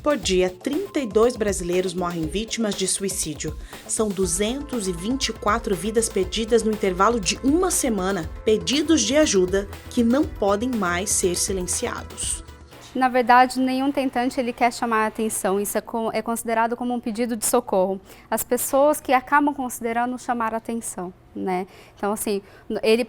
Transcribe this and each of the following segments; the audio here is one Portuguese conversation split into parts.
Por dia, 32 brasileiros morrem vítimas de suicídio. São 224 vidas perdidas no intervalo de uma semana. Pedidos de ajuda que não podem mais ser silenciados. Na verdade, nenhum tentante ele quer chamar a atenção, isso é considerado como um pedido de socorro. As pessoas que acabam considerando chamar a atenção, né? Então, assim,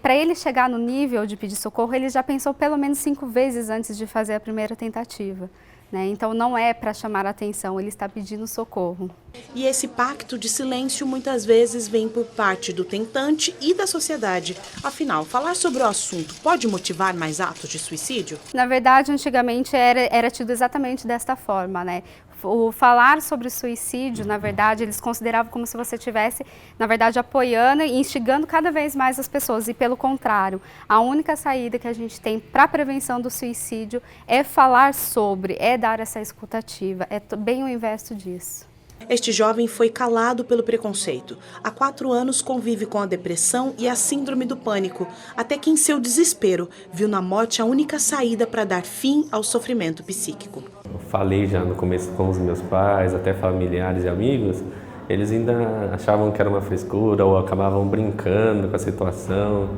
para ele chegar no nível de pedir socorro, ele já pensou pelo menos 5 vezes antes de fazer a primeira tentativa. Né? Então, não é para chamar a atenção, ele está pedindo socorro. E esse pacto de silêncio muitas vezes vem por parte do tentante e da sociedade. Afinal, falar sobre o assunto pode motivar mais atos de suicídio? Na verdade, antigamente era tido exatamente desta forma, né? O falar sobre suicídio, na verdade, eles consideravam como se você estivesse, na verdade, apoiando e instigando cada vez mais as pessoas. E pelo contrário, a única saída que a gente tem para a prevenção do suicídio é falar sobre, é dar essa escutativa, é bem o inverso disso. Este jovem foi calado pelo preconceito. Há 4 anos convive com a depressão e a síndrome do pânico, até que em seu desespero viu na morte a única saída para dar fim ao sofrimento psíquico. Eu falei já no começo com os meus pais, até familiares e amigos, eles ainda achavam que era uma frescura ou acabavam brincando com a situação,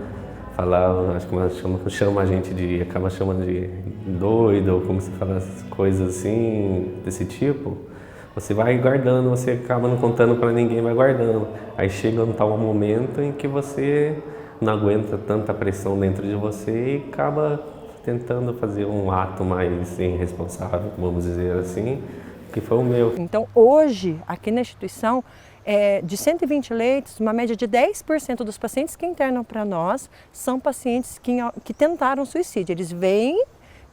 falavam, acho que acaba chamando de doido, ou como se fala, coisas assim, desse tipo. Você vai guardando, você acaba não contando para ninguém, vai guardando. Aí chega um tal momento em que você não aguenta tanta pressão dentro de você e acaba tentando fazer um ato mais irresponsável, vamos dizer assim, que foi o meu. Então hoje, aqui na instituição, de 120 leitos, uma média de 10% dos pacientes que internam para nós são pacientes que tentaram suicídio. Eles vêm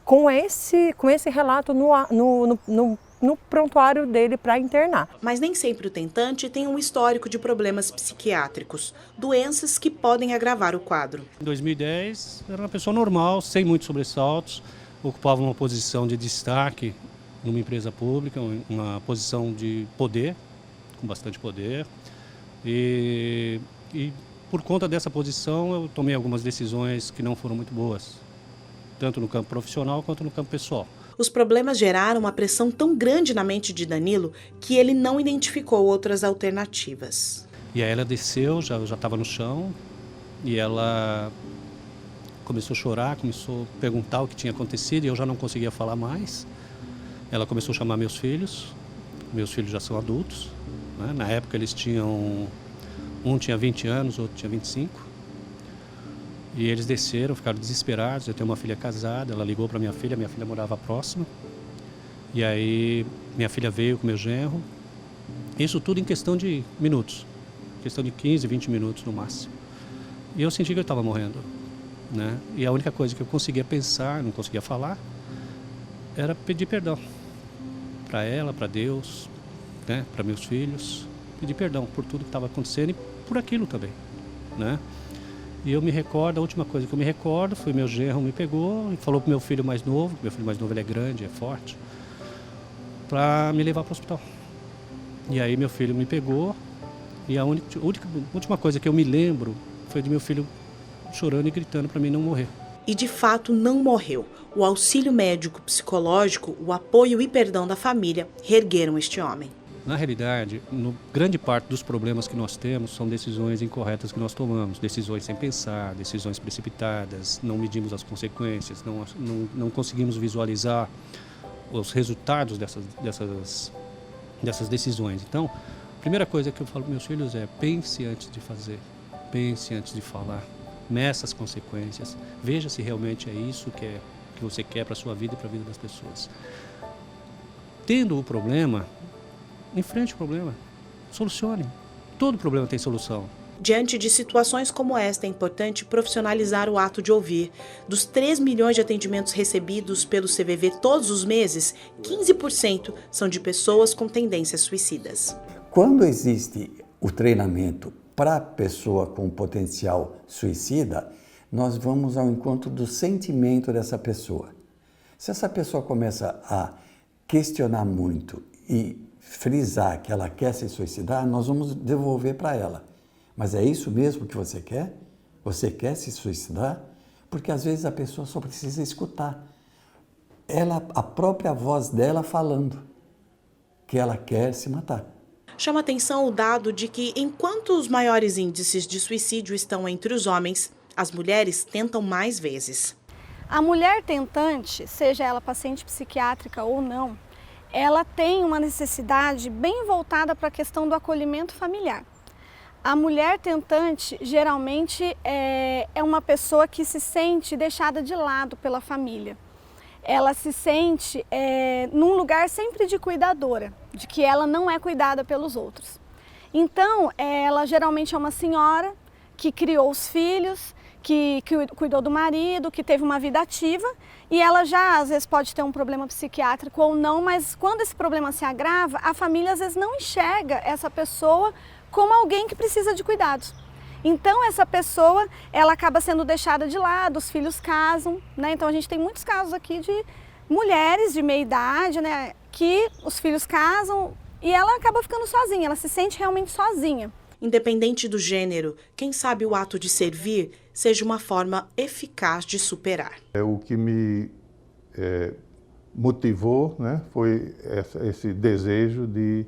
com esse relato no prontuário dele para internar. Mas nem sempre o tentante tem um histórico de problemas psiquiátricos, doenças que podem agravar o quadro. Em 2010, era uma pessoa normal, sem muitos sobressaltos, ocupava uma posição de destaque numa empresa pública, uma posição de poder, com bastante poder, e por conta dessa posição eu tomei algumas decisões que não foram muito boas, tanto no campo profissional quanto no campo pessoal. Os problemas geraram uma pressão tão grande na mente de Danilo que ele não identificou outras alternativas. E aí ela desceu, já estava no chão, e ela começou a chorar, começou a perguntar o que tinha acontecido, e eu já não conseguia falar mais. Ela começou a chamar meus filhos já são adultos, né? Na época eles tinham, um tinha 20 anos, outro tinha 25. E eles desceram, ficaram desesperados. Eu tenho uma filha casada, ela ligou para minha filha morava próxima. E aí minha filha veio com meu genro. Isso tudo em questão de minutos, questão de 15, 20 minutos no máximo. E eu senti que eu estava morrendo, né? E a única coisa que eu conseguia pensar, não conseguia falar, era pedir perdão para ela, para Deus, né? Para meus filhos. Pedir perdão por tudo que estava acontecendo e por aquilo também, né? E eu me recordo, a última coisa que eu me recordo foi meu genro me pegou e falou pro meu filho mais novo ele é grande, é forte, para me levar para o hospital. E aí meu filho me pegou e a última coisa que eu me lembro foi de meu filho chorando e gritando para mim não morrer. E de fato não morreu. O auxílio médico psicológico, o apoio e perdão da família reergueram este homem. Na realidade, grande parte dos problemas que nós temos são decisões incorretas que nós tomamos, decisões sem pensar, decisões precipitadas, não medimos as consequências, não conseguimos visualizar os resultados dessas decisões. Então, a primeira coisa que eu falo para meus filhos é pense antes de fazer, pense antes de falar, meça as consequências, veja se realmente é isso que você quer para a sua vida e para a vida das pessoas. Tendo o problema, enfrente o problema, solucione. Todo problema tem solução. Diante de situações como esta, é importante profissionalizar o ato de ouvir. Dos 3 milhões de atendimentos recebidos pelo CVV todos os meses, 15% são de pessoas com tendências suicidas. Quando existe o treinamento para a pessoa com potencial suicida, nós vamos ao encontro do sentimento dessa pessoa. Se essa pessoa começa a questionar muito e frisar que ela quer se suicidar, nós vamos devolver para ela. Mas é isso mesmo que você quer? Você quer se suicidar? Porque às vezes a pessoa só precisa escutar. A própria voz dela falando. que ela quer se matar. Chama atenção o dado de que, enquanto os maiores índices de suicídio estão entre os homens, as mulheres tentam mais vezes. A mulher tentante, seja ela paciente psiquiátrica ou não, ela tem uma necessidade bem voltada para a questão do acolhimento familiar. A mulher tentante geralmente é uma pessoa que se sente deixada de lado pela família. Ela se sente num lugar sempre de cuidadora, de que ela não é cuidada pelos outros. Então, ela geralmente é uma senhora que criou os filhos, que cuidou do marido, que teve uma vida ativa, e ela já às vezes pode ter um problema psiquiátrico ou não, mas quando esse problema se agrava, a família às vezes não enxerga essa pessoa como alguém que precisa de cuidados. Então essa pessoa, ela acaba sendo deixada de lado, os filhos casam, né? Então a gente tem muitos casos aqui de mulheres de meia idade, né, que os filhos casam e ela acaba ficando sozinha, ela se sente realmente sozinha. Independente do gênero, quem sabe o ato de servir seja uma forma eficaz de superar. O que me motivou, né, foi esse desejo de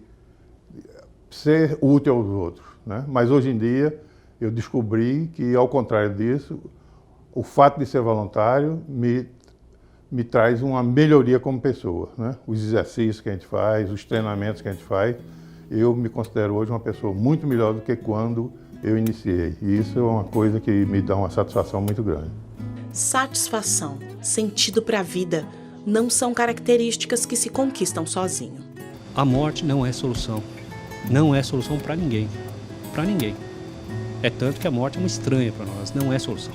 ser útil aos outros, né? Mas hoje em dia eu descobri que, ao contrário disso, o fato de ser voluntário me traz uma melhoria como pessoa, né? Os exercícios que a gente faz, os treinamentos que a gente faz, eu me considero hoje uma pessoa muito melhor do que quando eu iniciei. E isso é uma coisa que me dá uma satisfação muito grande. Satisfação, sentido para a vida, não são características que se conquistam sozinho. A morte não é solução. Não é solução para ninguém. Para ninguém. É tanto que a morte é uma estranha para nós, não é solução.